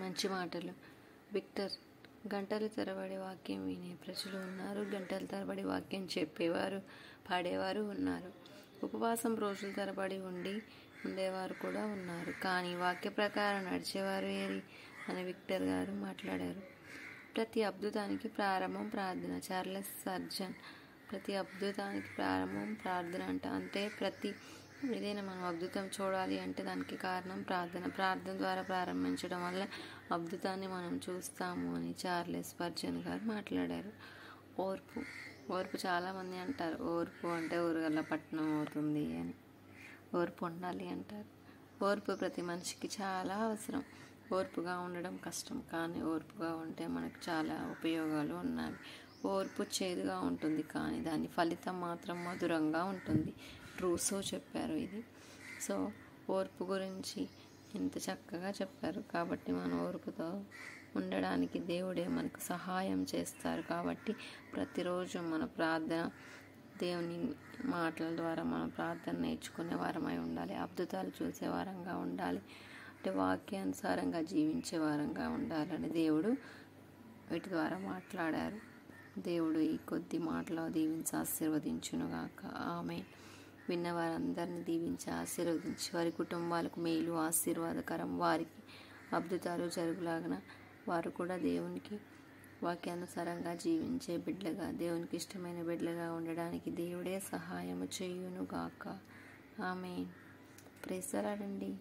మంచి మాటలు. విక్టర్. గంటల తరబడి వాక్యం వినే ప్రజలు ఉన్నారు. గంటల తరబడి వాక్యం చెప్పేవారు, పాడేవారు ఉన్నారు. ఉపవాసం రోజుల తరబడి ఉండేవారు కూడా ఉన్నారు. కానీ వాక్య ప్రకారం నడిచేవారు ఏరి అని విక్టర్ గారు మాట్లాడారు. ప్రతి అద్భుతానికి ప్రారంభం ప్రార్థన. Charles surgeon. ప్రతి అద్భుతానికి ప్రారంభం ప్రార్థన అంటే ఏదైనా మనం అద్భుతం చూడాలి అంటే దానికి కారణం ప్రార్థన. ప్రార్థన ద్వారా ప్రారంభించడం వల్ల అద్భుతాన్ని మనం చూస్తాము అని చార్లెస్ సర్జన్ గారు మాట్లాడారు. ఓర్పు చాలామంది అంటారు ఓర్పు అంటే ఊరగల్ల పట్టణం అవుతుంది అని. ఓర్పు ఉండాలి అంటారు. ఓర్పు ప్రతి మనిషికి చాలా అవసరం. ఓర్పుగా ఉండడం కష్టం, కానీ ఓర్పుగా ఉంటే మనకు చాలా ఉపయోగాలు ఉన్నాయి. ఓర్పు చేదుగా ఉంటుంది, కానీ దాని ఫలితం మాత్రం మధురంగా ఉంటుంది. రూసో చెప్పారు ఇది. సో ఓర్పు గురించి ఎంత చక్కగా చెప్పారు. కాబట్టి మన ఓర్పుతో ఉండడానికి దేవుడే మనకు సహాయం చేస్తారు. కాబట్టి ప్రతిరోజు మన ప్రార్థన, దేవుని మాటల ద్వారా మన ప్రార్థన నేర్చుకునే వారమై ఉండాలి. అద్భుతాలు చూసే వారంగా ఉండాలి. అంటే వాక్యానుసారంగా జీవించే వారంగా ఉండాలని దేవుడు వీటి ద్వారా మాట్లాడారు. దేవుడు ఈ కొద్ది మాటలో దీవించి ఆశీర్వదించునుగాక. ఆమేన్. విన్నవారందరినీ దీవించి ఆశీర్వదించి వారి కుటుంబాలకు మేలు ఆశీర్వాదకరం, వారికి అద్భుతాలు జరుగులాగన వారు కూడా దేవునికి వాక్యానుసారంగా జీవించే బిడ్డలుగా, దేవునికి ఇష్టమైన బిడ్డలుగా ఉండడానికి దేవుడే సహాయము చేయునుగాక. ఆమేన్. ప్రైజ్ ది లార్డ్ అండి.